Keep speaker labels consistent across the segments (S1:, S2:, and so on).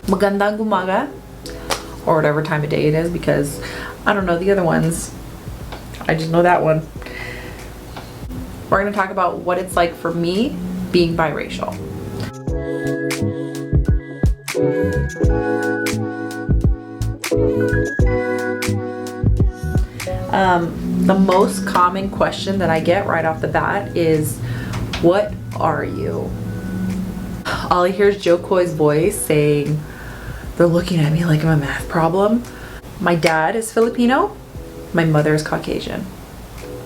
S1: Magandang umaga, or whatever time of day it is, because I don't know the other ones. I just know that one. We're going to talk about what it's like for me being biracial. The most common question that I get right off the bat is, what are you? All I hear is Joe Coy's voice saying, they're looking at me like I'm a math problem. My dad is Filipino. My mother is Caucasian.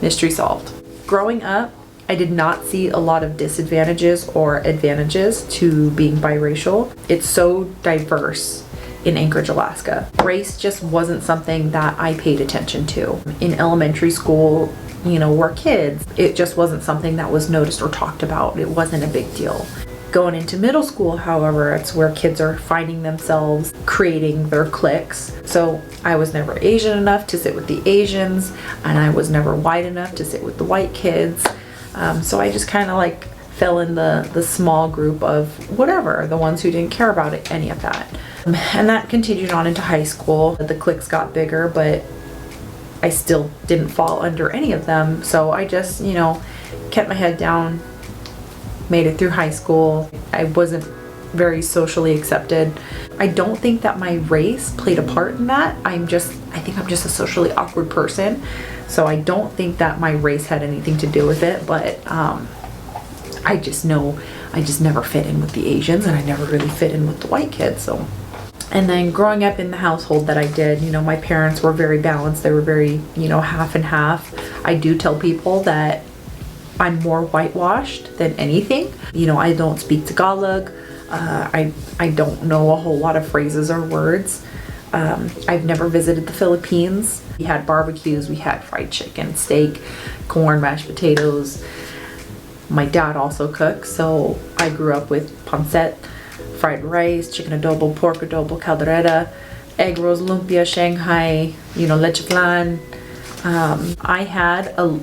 S1: Mystery solved. Growing up, I did not see a lot of disadvantages or advantages to being biracial. It's so diverse in Anchorage, Alaska. Race just wasn't something that I paid attention to. In elementary school, we're kids. It just wasn't something that was noticed or talked about. It wasn't a big deal. Going into middle school, however, it's where kids are finding themselves creating their cliques. So I was never Asian enough to sit with the Asians, and I was never white enough to sit with the white kids. So I just kind of like fell in the small group of whatever, the ones who didn't care about it, any of that. And that continued on into high school. The cliques got bigger, but I still didn't fall under any of them. So I just, kept my head down, made it through high school. I wasn't very socially accepted. I don't think that my race played a part in that. I think I'm just a socially awkward person. So I don't think that my race had anything to do with it, but I just know I just never fit in with the Asians, and I never really fit in with the white kids. So, and then growing up in the household that I did, my parents were very balanced. They were very, half and half. I do tell people that I'm more whitewashed than anything. I don't speak Tagalog. I don't know a whole lot of phrases or words. I've never visited the Philippines. We had barbecues, we had fried chicken, steak, corn, mashed potatoes. My dad also cooks, so I grew up with pancit, fried rice, chicken adobo, pork adobo, caldereta, egg rolls, lumpia, Shanghai, leche flan. I had a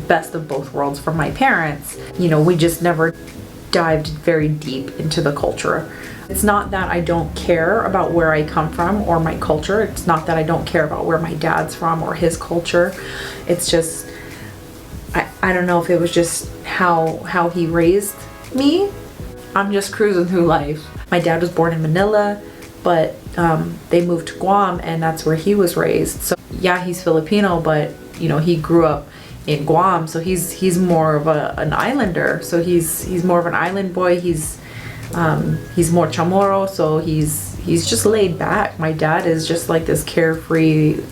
S1: best of both worlds from my parents. We just never dived very deep into the culture. It's not that I don't care about where I come from or my culture. It's not that I don't care about where my dad's from or his culture. It's just, I don't know if it was just how he raised me. I'm just cruising through life. My dad was born in Manila, but they moved to Guam, and that's where he was raised. So yeah, he's Filipino, but he grew up in Guam, so he's more of an islander. So he's more of an island boy. He's more chamorro, so he's just laid back. My dad is just like this carefree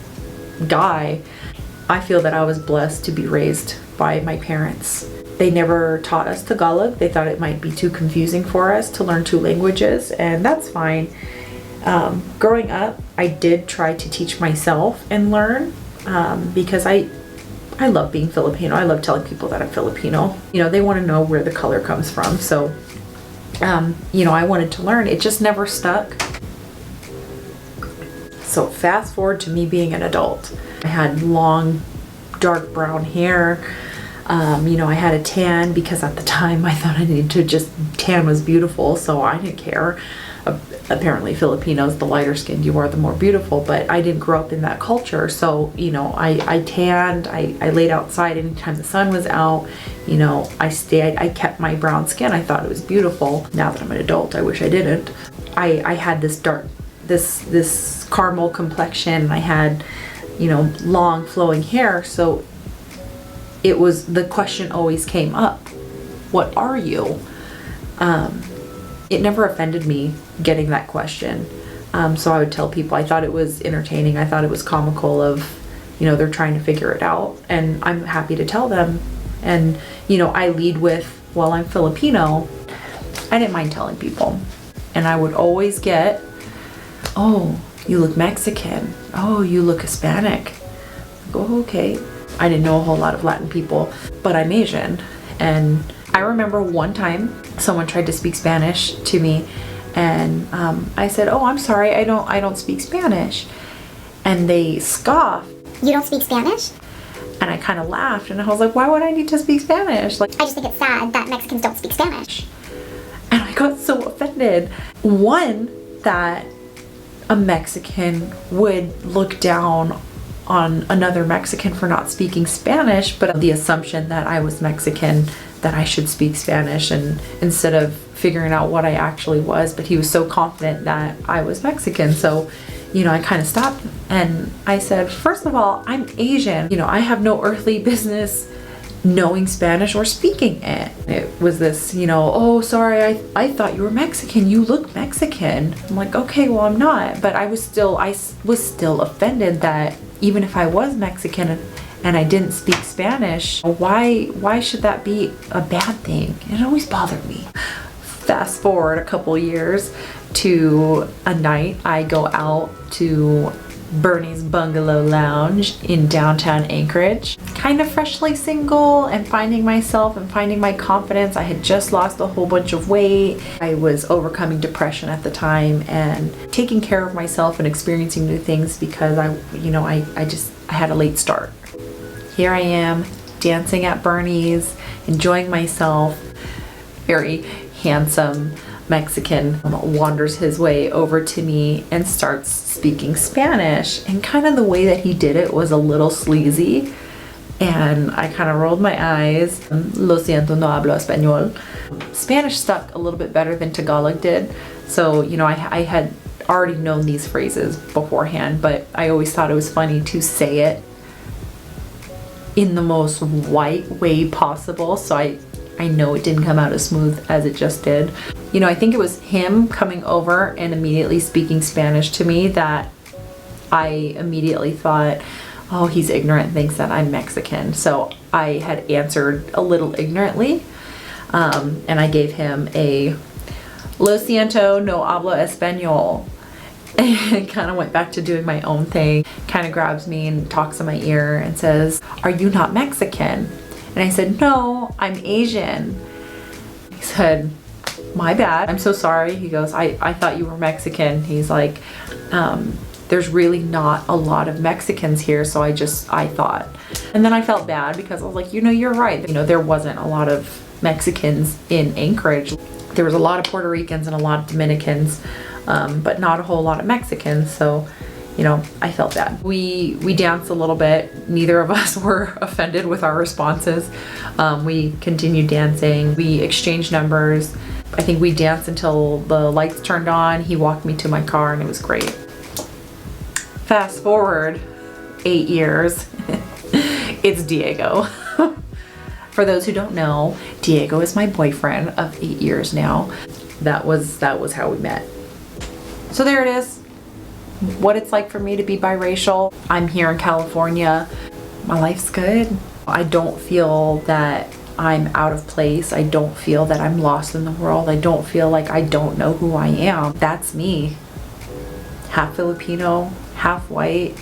S1: guy. I feel that I was blessed to be raised by my parents. They never taught us Tagalog. They thought it might be too confusing for us to learn two languages, and that's fine. Growing up, I did try to teach myself and learn, because I love being Filipino. I love telling people that I'm Filipino. They want to know where the color comes from. So, I wanted to learn. It just never stuck. So fast forward to me being an adult. I had long, dark brown hair. I had a tan because at the time I thought I needed to tan was beautiful, so I didn't care. Apparently Filipinos, the lighter skinned you are, the more beautiful, but I didn't grow up in that culture. So, I tanned, I laid outside anytime the sun was out, I kept my brown skin. I thought it was beautiful. Now that I'm an adult, I wish I didn't. I had this dark, this caramel complexion. I had, long flowing hair. So the question always came up, what are you? It never offended me getting that question. So I would tell people I thought it was entertaining. I thought it was comical of, they're trying to figure it out. And I'm happy to tell them. And, I lead with, well, I'm Filipino. I didn't mind telling people. And I would always get, oh, you look Mexican. Oh, you look Hispanic. I go, okay. I didn't know a whole lot of Latin people, but I'm Asian. And I remember one time someone tried to speak Spanish to me, and I said, oh, I'm sorry, I don't speak Spanish. And they scoffed.
S2: You don't speak Spanish?
S1: And I kind of laughed, and I was like, why would I need to speak Spanish?
S2: I just think it's sad that Mexicans don't speak Spanish.
S1: And I got so offended. One, that a Mexican would look down on another Mexican for not speaking Spanish, but the assumption that I was Mexican, that I should speak Spanish, and instead of figuring out what I actually was. But he was so confident that I was Mexican. So, you know, I kind of stopped and I said, first of all, I'm Asian. You know, I have no earthly business knowing Spanish or speaking it. It was this, you know, oh, sorry, I thought you were Mexican. You look Mexican. I'm like, okay, well, I'm not. But I was still offended that even if I was Mexican and I didn't speak Spanish, why should that be a bad thing? It always bothered me. Fast forward a couple years to a night, I go out to Bernie's Bungalow Lounge in downtown Anchorage. Kind of freshly single and finding myself and finding my confidence. I had just lost a whole bunch of weight. I was overcoming depression at the time and taking care of myself and experiencing new things because I had a late start. Here I am dancing at Bernie's, enjoying myself. Very handsome Mexican wanders his way over to me and starts speaking Spanish, and kind of the way that he did it was a little sleazy, and I kind of rolled my eyes. Lo siento, no hablo español. Spanish stuck a little bit better than Tagalog did, so you know, I had already known these phrases beforehand, but I always thought it was funny to say it in the most white way possible, so I know it didn't come out as smooth as it just did. You know, I think it was him coming over and immediately speaking Spanish to me that I immediately thought, oh, he's ignorant, thinks that I'm Mexican. So I had answered a little ignorantly, and I gave him a lo siento, no hablo español, and kind of went back to doing my own thing. Kind of grabs me and talks in my ear and says, are you not Mexican? And I said, no, I'm Asian. He said, my bad, I'm so sorry. He goes, I thought you were Mexican. He's like, there's really not a lot of Mexicans here, so I thought. And then I felt bad because I was like, you know, you're right. You know, there wasn't a lot of Mexicans in Anchorage. There was a lot of Puerto Ricans and a lot of Dominicans, but not a whole lot of Mexicans. So, you know, I felt bad. We danced a little bit. Neither of us were offended with our responses. We continued dancing. We exchanged numbers. I think we danced until the lights turned on. He walked me to my car and it was great. Fast forward 8 years, it's Diego. For those who don't know, Diego is my boyfriend of 8 years now. That was how we met. So there it is. What it's like for me to be biracial. I'm here in California. My life's good. I don't feel that I'm out of place. I don't feel that I'm lost in the world. I don't feel like I don't know who I am. That's me. Half Filipino, half white.